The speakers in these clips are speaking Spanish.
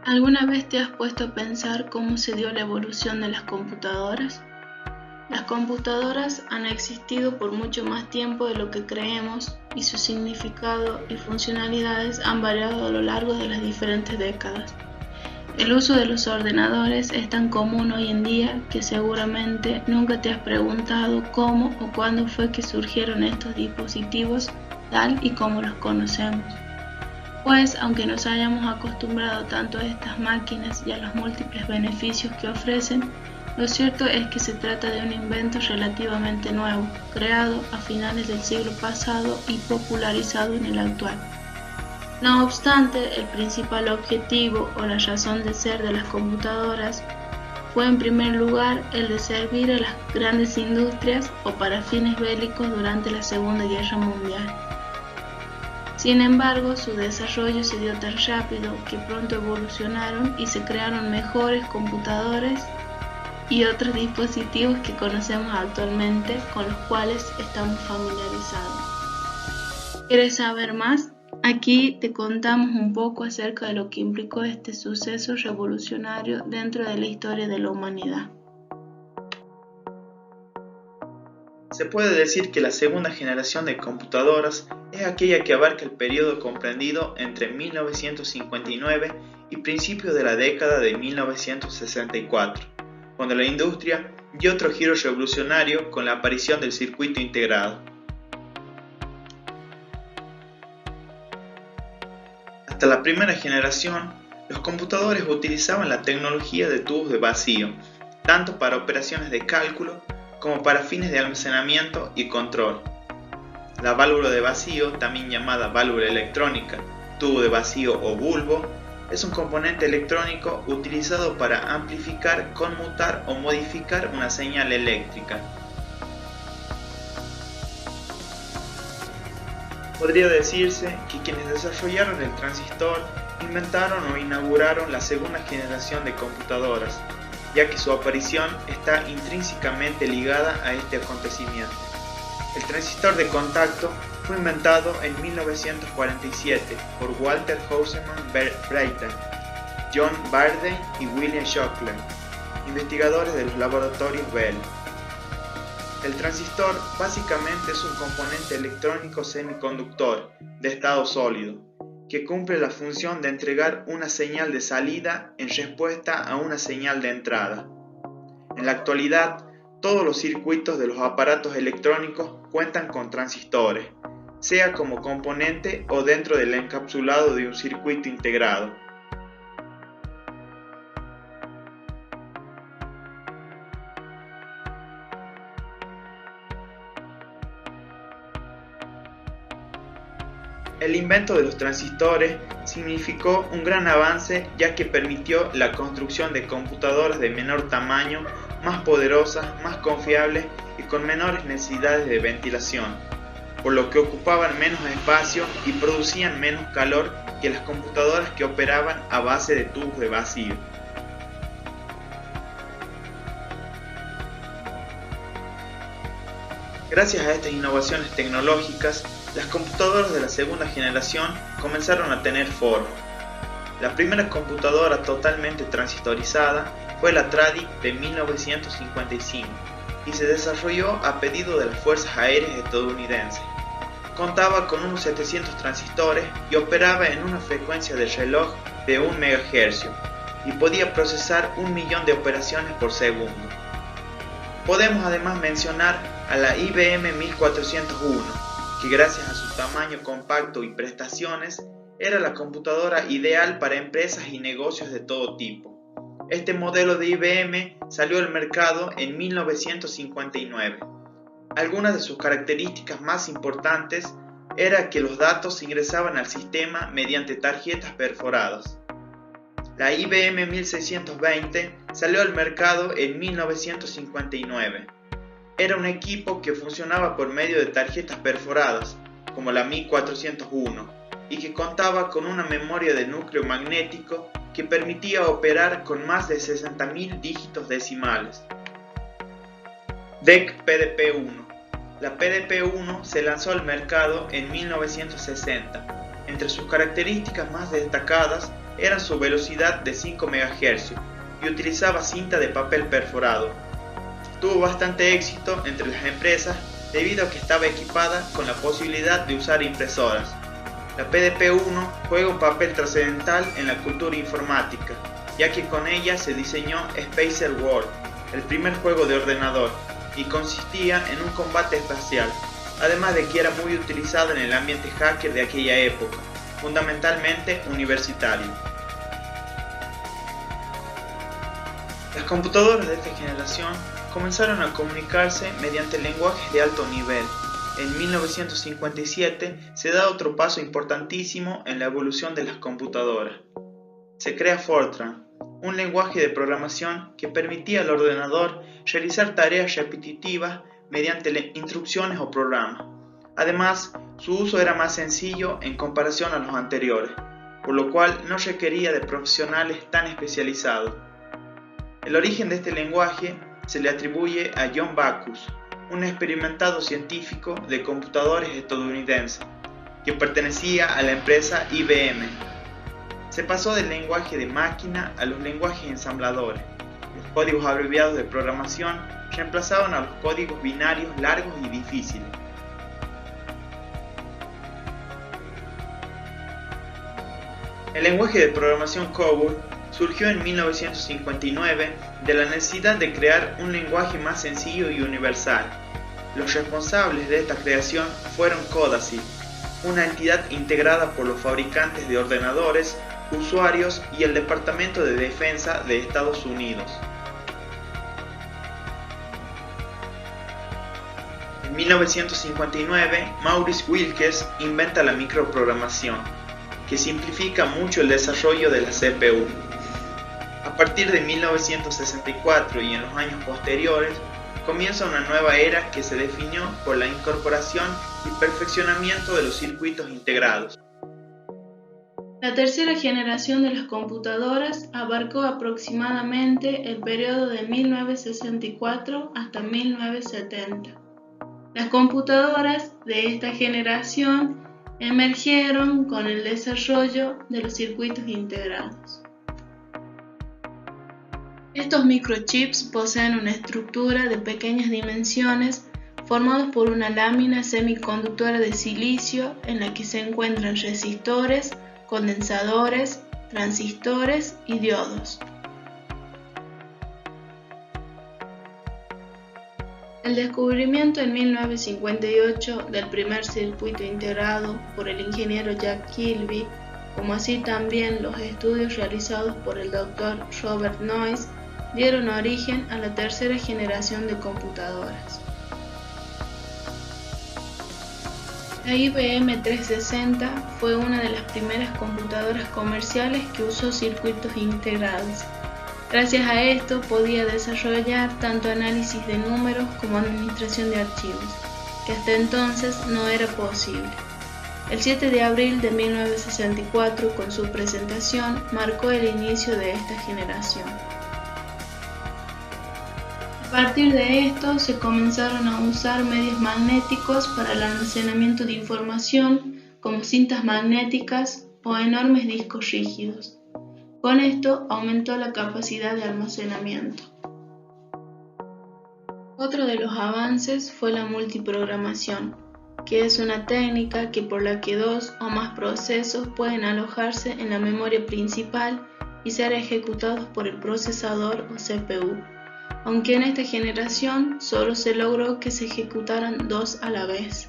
¿Alguna vez te has puesto a pensar cómo se dio la evolución de las computadoras? Las computadoras han existido por mucho más tiempo de lo que creemos y su significado y funcionalidades han variado a lo largo de las diferentes décadas. El uso de los ordenadores es tan común hoy en día que seguramente nunca te has preguntado cómo o cuándo fue que surgieron estos dispositivos tal y como los conocemos. Pues, aunque nos hayamos acostumbrado tanto a estas máquinas y a los múltiples beneficios que ofrecen, lo cierto es que se trata de un invento relativamente nuevo, creado a finales del siglo pasado y popularizado en el actual. No obstante, el principal objetivo o la razón de ser de las computadoras fue en primer lugar el de servir a las grandes industrias o para fines bélicos durante la Segunda Guerra Mundial. Sin embargo, su desarrollo se dio tan rápido que pronto evolucionaron y se crearon mejores computadores y otros dispositivos que conocemos actualmente con los cuales estamos familiarizados. ¿Quieres saber más? Aquí te contamos un poco acerca de lo que implicó este suceso revolucionario dentro de la historia de la humanidad. Se puede decir que la segunda generación de computadoras es aquella que abarca el periodo comprendido entre 1959 y principios de la década de 1964, cuando la industria dio otro giro revolucionario con la aparición del circuito integrado. Hasta la primera generación, los computadores utilizaban la tecnología de tubos de vacío, tanto para operaciones de cálculo como para fines de almacenamiento y control. La válvula de vacío, también llamada válvula electrónica, tubo de vacío o bulbo, es un componente electrónico utilizado para amplificar, conmutar o modificar una señal eléctrica. Podría decirse que quienes desarrollaron el transistor inventaron o inauguraron la segunda generación de computadoras, ya que su aparición está intrínsecamente ligada a este acontecimiento. El transistor de contacto fue inventado en 1947 por Walter Houseman Brayton, John Bardeen y William Shockley, investigadores de los laboratorios Bell. El transistor básicamente es un componente electrónico semiconductor de estado sólido, que cumple la función de entregar una señal de salida en respuesta a una señal de entrada. En la actualidad, todos los circuitos de los aparatos electrónicos cuentan con transistores, sea como componente o dentro del encapsulado de un circuito integrado. El invento de los transistores significó un gran avance, ya que permitió la construcción de computadoras de menor tamaño, más poderosas, más confiables y con menores necesidades de ventilación, por lo que ocupaban menos espacio y producían menos calor que las computadoras que operaban a base de tubos de vacío. Gracias a estas innovaciones tecnológicas, las computadoras de la segunda generación comenzaron a tener forma. La primera computadora totalmente transistorizada fue la Tradic de 1955 y se desarrolló a pedido de las Fuerzas Aéreas estadounidenses. Contaba con unos 700 transistores y operaba en una frecuencia de reloj de 1 MHz y podía procesar 1 millón de operaciones por segundo. Podemos además mencionar a la IBM 1401, que gracias a su tamaño compacto y prestaciones, era la computadora ideal para empresas y negocios de todo tipo. Este modelo de IBM salió al mercado en 1959. Algunas de sus características más importantes era que los datos se ingresaban al sistema mediante tarjetas perforadas. La IBM 1620 salió al mercado en 1959. Era un equipo que funcionaba por medio de tarjetas perforadas, como la 1401, y que contaba con una memoria de núcleo magnético que permitía operar con más de 60.000 dígitos decimales. DEC PDP-1. La PDP-1 se lanzó al mercado en 1960. Entre sus características más destacadas era su velocidad de 5 MHz y utilizaba cinta de papel perforado. Tuvo bastante éxito entre las empresas debido a que estaba equipada con la posibilidad de usar impresoras. La PDP-1 juega un papel trascendental en la cultura informática, ya que con ella se diseñó Spacer World, el primer juego de ordenador, y consistía en un combate espacial, además de que era muy utilizado en el ambiente hacker de aquella época, fundamentalmente universitario. Las computadoras de esta generación comenzaron a comunicarse mediante lenguajes de alto nivel. En 1957 se da otro paso importantísimo en la evolución de las computadoras. Se crea Fortran, un lenguaje de programación que permitía al ordenador realizar tareas repetitivas mediante instrucciones o programas. Además, su uso era más sencillo en comparación a los anteriores, por lo cual no requería de profesionales tan especializados. El origen de este lenguaje se le atribuye a John Backus, un experimentado científico de computadores estadounidense, que pertenecía a la empresa IBM. Se pasó del lenguaje de máquina a los lenguajes ensambladores. Los códigos abreviados de programación reemplazaban a los códigos binarios largos y difíciles. El lenguaje de programación COBOL surgió en 1959 de la necesidad de crear un lenguaje más sencillo y universal. Los responsables de esta creación fueron Codazip, una entidad integrada por los fabricantes de ordenadores, usuarios y el Departamento de Defensa de Estados Unidos. En 1959, Maurice Wilkes inventa la microprogramación, que simplifica mucho el desarrollo de la CPU. A partir de 1964 y en los años posteriores, comienza una nueva era que se definió por la incorporación y perfeccionamiento de los circuitos integrados. La tercera generación de las computadoras abarcó aproximadamente el periodo de 1964 hasta 1970. Las computadoras de esta generación emergieron con el desarrollo de los circuitos integrados. Estos microchips poseen una estructura de pequeñas dimensiones formados por una lámina semiconductora de silicio en la que se encuentran resistores, condensadores, transistores y diodos. El descubrimiento en 1958 del primer circuito integrado por el ingeniero Jack Kilby, como así también los estudios realizados por el Dr. Robert Noyce, dieron origen a la tercera generación de computadoras. La IBM 360 fue una de las primeras computadoras comerciales que usó circuitos integrados. Gracias a esto podía desarrollar tanto análisis de números como administración de archivos, que hasta entonces no era posible. El 7 de abril de 1964, con su presentación, marcó el inicio de esta generación. A partir de esto se comenzaron a usar medios magnéticos para el almacenamiento de información, como cintas magnéticas o enormes discos rígidos. Con esto aumentó la capacidad de almacenamiento. Otro de los avances fue la multiprogramación, que es una técnica por la que dos o más procesos pueden alojarse en la memoria principal y ser ejecutados por el procesador o CPU, aunque en esta generación solo se logró que se ejecutaran dos a la vez.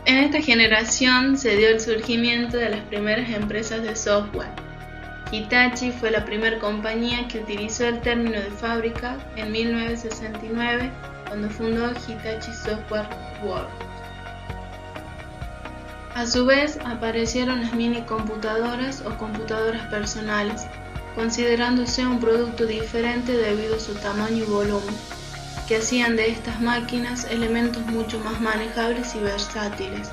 En esta generación se dio el surgimiento de las primeras empresas de software. Hitachi fue la primera compañía que utilizó el término de fábrica en 1969, cuando fundó Hitachi Software Works. A su vez aparecieron las minicomputadoras o computadoras personales, considerándose un producto diferente debido a su tamaño y volumen, que hacían de estas máquinas elementos mucho más manejables y versátiles.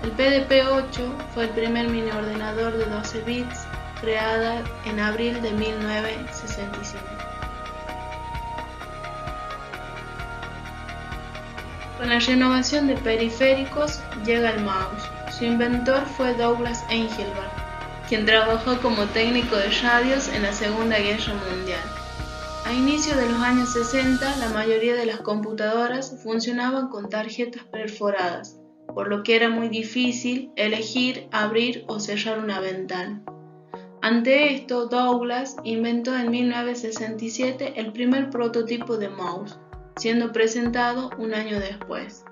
El PDP-8 fue el primer mini ordenador de 12 bits creada en abril de 1965. Con la renovación de periféricos llega el mouse. Su inventor fue Douglas Engelbart, quien trabajó como técnico de radios en la Segunda Guerra Mundial. A inicios de los años 60, la mayoría de las computadoras funcionaban con tarjetas perforadas, por lo que era muy difícil elegir, abrir o cerrar una ventana. Ante esto, Douglas inventó en 1967 el primer prototipo de mouse, siendo presentado un año después.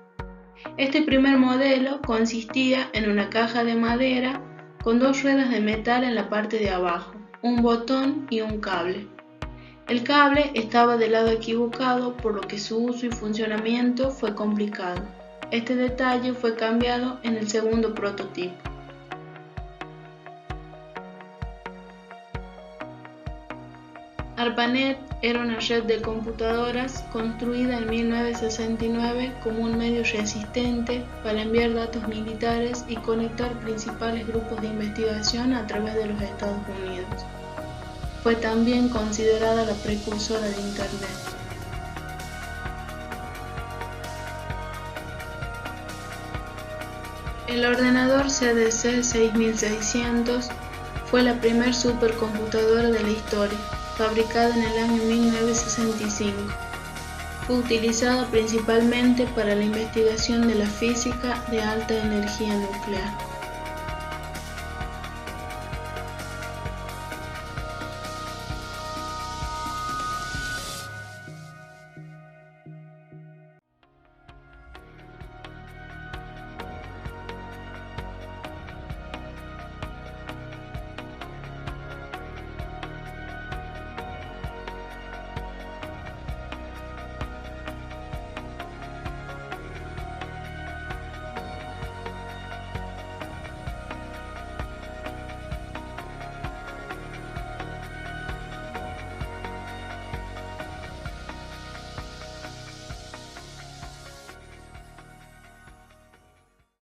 Este primer modelo consistía en una caja de madera con dos ruedas de metal en la parte de abajo, un botón y un cable. El cable estaba del lado equivocado, por lo que su uso y funcionamiento fue complicado. Este detalle fue cambiado en el segundo prototipo. ARPANET era una red de computadoras construida en 1969 como un medio resistente para enviar datos militares y conectar principales grupos de investigación a través de los Estados Unidos. Fue también considerada la precursora de Internet. El ordenador CDC 6600 fue la primer supercomputadora de la historia, fabricada en el año 1965. Fue utilizada principalmente para la investigación de la física de alta energía nuclear.